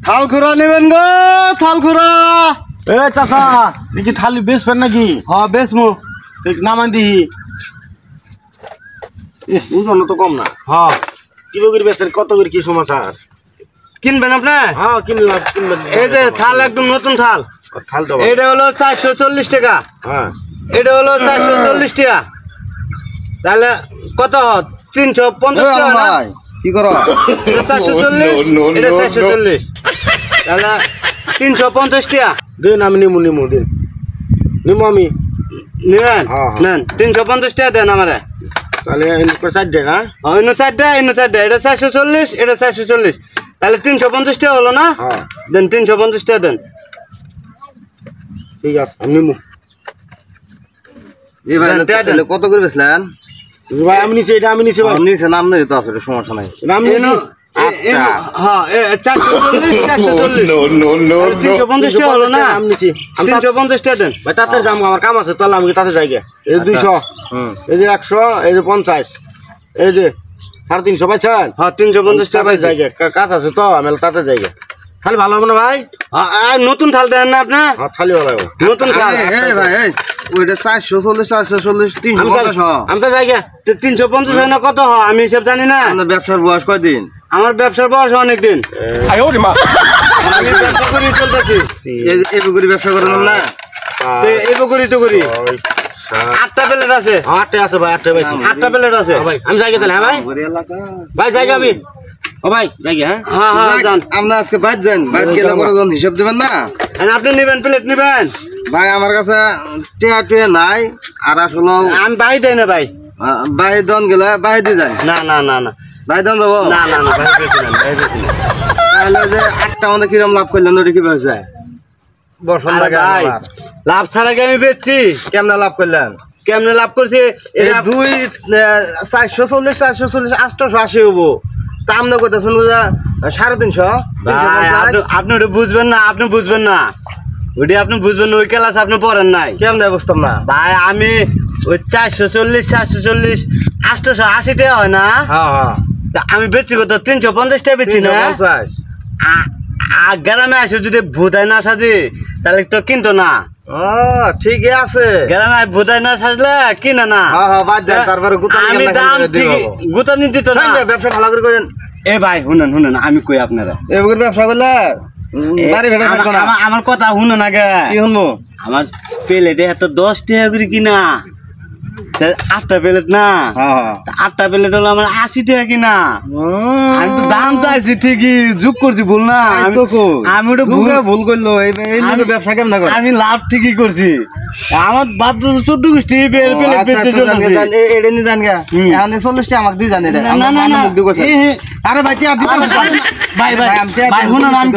থাল খুরা নেবেন গো, থাল খুরা। এ চাচা দেখি থালি বেচবেন নাকি? হ্যাঁ বেচমু। ঠিক নামান দিহি। ইস ওজন তো কম না। হ্যাঁ কিলো করে বেচেন, কত করে কি সমাচার? কিনবেন আপনি? হ্যাঁ কিনলাম কিনবেন। এই যে থাল একদম নতুন থাল। থাল তো এটা হলো 440 টাকা। হ্যাঁ এটা হলো 440 টাকা। তাহলে কত? 350 টাকা না? কি করো? এটা 440, এটা 440। তাহলে 350 টাকা। দিন আমি নিমু দিন নিমু আমি। নেন হ্যাঁ, হ্যাঁ। নেন 350 টাকা দেন আমারে। তাহলে চার ডে না? অন্য চারটা এটা 440, এটা 440। তাহলে 350 টাকা হলো না? হ্যাঁ দেন 350 টাকা দেন। ঠিক আছে আমি নিমু। এই ভাই দেন, দেন, দেন। কত করে বেচলেন? ভাই আমি নিছি, এটা আমি নিছি ভাই। নিচে নাম নেই তো আসলে সমস্যা নাই। এটা আমি নিছি। হ্যাঁ 440, 440। 350 টাকা হলো না? আমি নিছি। 350 টাকা দেন। ভাই তাতে যাম, আমার কাম আছে, তাহলে আমি তাতে যাই গে। এই যে 200, এই যে 100, এই যে 50, এই যে 350 পাইছেন? হ্যাঁ 350 টাকা তাতে পাইছি। যাই গে, কাজ আছে তো আমি তাতে যাই গে। খালি ভালো হবে না ভাই? নতুন থাল দেন না আপনি? হ্যাঁ খালি ভালো হবে। নতুন থাল। এই ভাই এই ওইটা 440 440 আমি 350। তো যাই গে। 350 হয় না কত হয় আমি হিসাব জানি না। আপনার ব্যবসার বয়স কয়দিন? আমার ব্যবসার বয়স অনেকদিন। আমি ব্যবসা করি চলতেছি। এই পুকুরি ব্যবসা করেন না? এইভাবে করি তো করি। 8টা প্লেট আছে। 8টা আছে ভাই, 8টা পাইছি। 8টা প্লেট আছে। ভাই আমি যাই গে তাহলে। হ্যাঁ ভাই, পুকুরি এলাকা। ভাই যাই গে আমি। ও ভাই যাই গে। হ্যাঁ হ্যাঁ হ্যাঁ যান। আমরা আজকে বাইর যান, বাইর গেলে পরে যখন হিসাব দিবেন না আপনি নেবেন, প্লেট নেবেন? ভাই। আমার কাছে টিয়া নাই, আর আসলে আমি বাই দেয় না ভাই। বাহির দন গেলে বাহির দিয়ে যান। না না না না বাহির দন যাবো না না না ভাই বেশি না, ভাই বেশি না। তাহলে যে 8টা আমাদের কিরম লাভ করলেন ওটা কি হয়েছে? বসন আরে লাগে ভাই, আমার। লাভ ছাড়া কি আমি বেচছি? কেমনে লাভ করলেন? কেমনে লাভ করছি? এই এটা 440 440 880 হবো। তা আমনে কইতেছেন 350 ভাই, আপনি ওটা বুঝবেন না, আপনি বুঝবেন না ওটি, আপনি বুঝবেন না, ওই ক্লাস আপনি পড়েন নাই। কেমনে বুঝতাম না? ভাই আমি ওই 440 440 880 টাকা হয় না? হ্যাঁ হ্যাঁ তা আমি বেচছি কত? 350 টাকা বেচছি না? 350। গ্রামে আসে যদি ভুতাই না সাজি তাহলে তো কিনতো না। ও ঠিকই আছে। গ্রামে ভুতাই না সাজলে কিনে না। হ্যাঁ হ্যাঁ বাদ যান, তারপরে গুতানি আমি দাম ঠিক গুতানি দিত না। ব্যবসা ভালো করে করেন। এ ভাই শুনেন আমি কই আপনারা এবার ব্যবসা করলে বাড়ি ভেড়া থাকবো না। আমার কথা শুনেন আগে। কি শুনবো? আমার প্লেটে এত 10 টাকা করে কিনা, 8টা প্লেট না? হ্যাঁ হ্যাঁ 8টা প্লেট হলো আমার 80 টাকা কিনা। আমি তো দাম চাইছি ঠিকই, যোগ করছি, ভুল না? আমি ওটা ভুল করলো। এই লোকের ব্যবসা কেমন করে? আমি লাভ ঠিকই করছি। আমার বাপ তো 14 গোষ্ঠী প্লেট বেচতে চলতেছে। এটা নিয়ে জান গা। এখন 40টা আমাকে দিয়ে জান। এটা না না না মুখ দিয়ে কইছে। আরে ভাই টিয়া দিতে ভাই ভাই ভাই শুনেন আমি